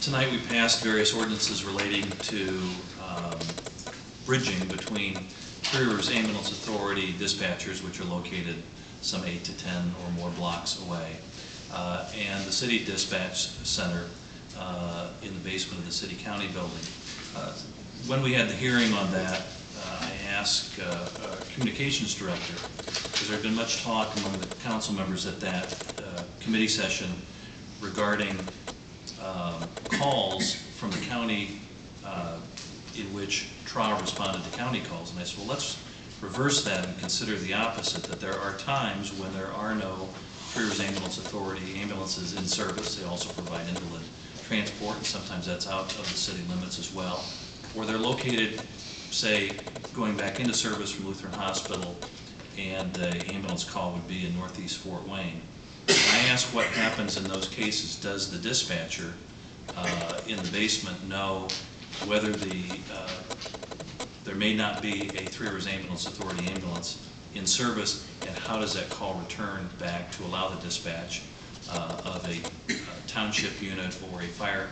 Tonight we passed various ordinances relating to bridging between Three Rivers Ambulance Authority dispatchers, which are located some 8 to 10 or more blocks away, and the City Dispatch Center in the basement of the City County building. When we had the hearing on that, I asked Communications Director, because there had been much talk among the council members at that committee session regarding calls from the county in which TRA responded to county calls. And I said, well, let's reverse that and consider the opposite, that there are times when there are no Three Rivers Ambulance Authority ambulances in service. They also provide invalid transport, and sometimes that's out of the city limits as well. Or they're located, say, going back into service from Lutheran Hospital, and the ambulance call would be in Northeast Fort Wayne. And I asked what happens in those cases. Does the dispatcher in the basement know whether there may not be a Three Rivers Ambulance Authority ambulance in service, and how does that call return back to allow the dispatch of a township unit or a fire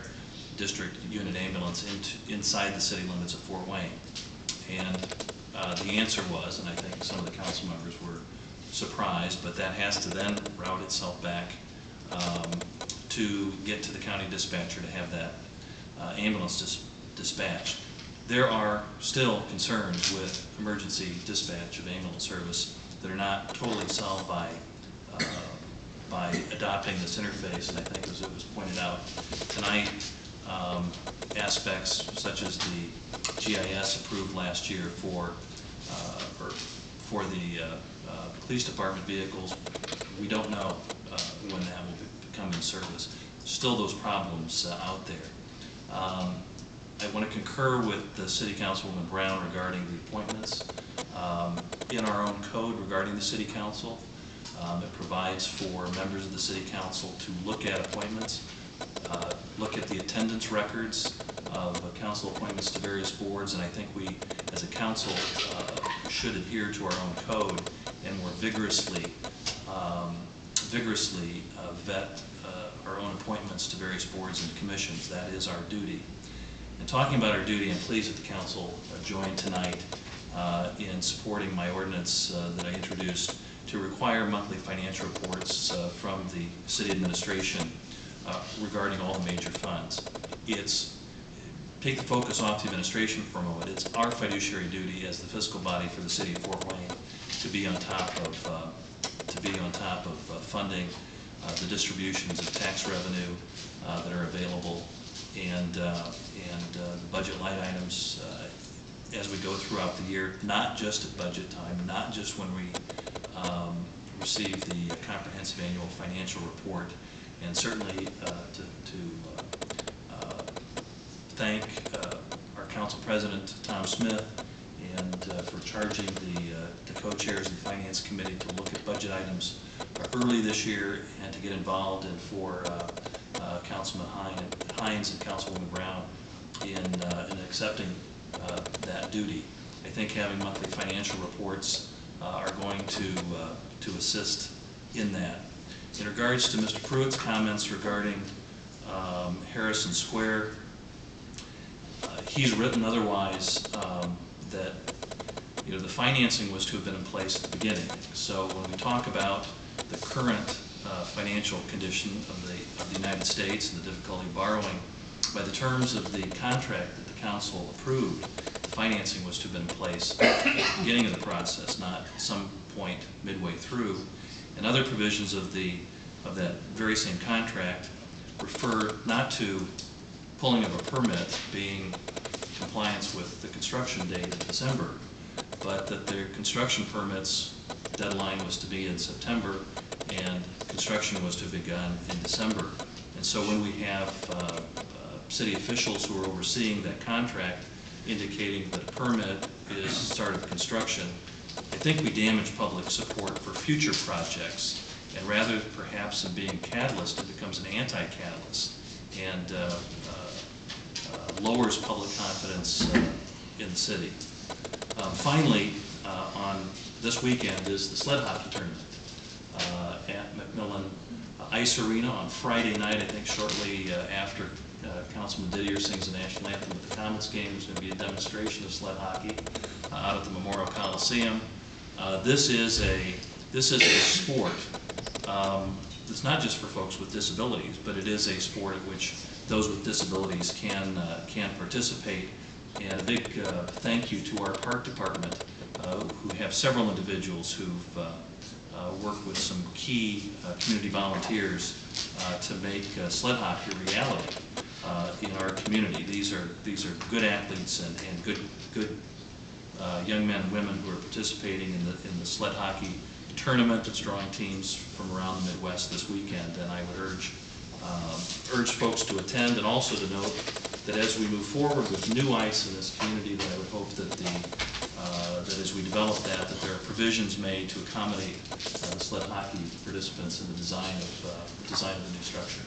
district unit ambulance inside the city limits of Fort Wayne? And the answer was, and I think some of the council members were surprised, but that has to then route itself back to get to the county dispatcher to have that ambulance dispatched. There are still concerns with emergency dispatch of ambulance service that are not totally solved by adopting this interface, and I think, as it was pointed out tonight, aspects such as the GIS approved last year for the police department vehicles, we don't know when that will become in service. Still those problems out there. I want to concur with the City Councilwoman Brown regarding the appointments. In our own code regarding the City Council, it provides for members of the City Council to look at appointments, look at the attendance records of council appointments to various boards, and I think we, as a council, should adhere to our own code and more vigorously vet our own appointments to various boards and commissions. That is our duty. And talking about our duty, I'm pleased that the council joined tonight in supporting my ordinance that I introduced to require monthly financial reports from the city administration regarding all the major funds. Take the focus off the administration for a moment. It's our fiduciary duty as the fiscal body for the city of Fort Wayne to be on top of funding the distributions of tax revenue that are available, and the budget line items as we go throughout the year, not just at budget time, not just when we receive the comprehensive annual financial report, and certainly to thank our council president, Tom Smith, and for charging the co-chairs of the Finance Committee to look at budget items early this year and to get involved, and for Councilman Hines and Councilwoman Brown in accepting that duty. I think having monthly financial reports are going to assist in that. In regards to Mr. Pruitt's comments regarding Harrison Square, he's written otherwise that the financing was to have been in place at the beginning. So when we talk about the current financial condition of the United States and the difficulty borrowing, by the terms of the contract that the council approved, the financing was to have been in place at the beginning of the process, not some point midway through. And other provisions of that very same contract refer not to pulling of a permit being compliance with the construction date of December, but that their construction permits deadline was to be in September and construction was to have begun in December. And so when we have city officials who are overseeing that contract indicating that a permit is start of construction, I think we damage public support for future projects, and rather perhaps than being a catalyst, it becomes an anti-catalyst and lowers public confidence in the city. Finally, on this weekend is the sled hockey tournament at McMillan Ice Arena on Friday night, I think shortly after Councilman Didier sings the national anthem at the Comets game. There's going to be a demonstration of sled hockey out at the Memorial Coliseum. This is a sport. It's not just for folks with disabilities, but it is a sport at which those with disabilities can participate. And a big thank you to our park department, who have several individuals who've worked with some key community volunteers to make sled hockey a reality in our community. These are good athletes and good young men and women who are participating in the sled hockey tournament that's drawing teams from around the Midwest this weekend. And I would urge folks to attend, and also to note that as we move forward with new ice in this community, that I would hope that that as we develop that there are provisions made to accommodate the sled hockey participants in the design of the new structure.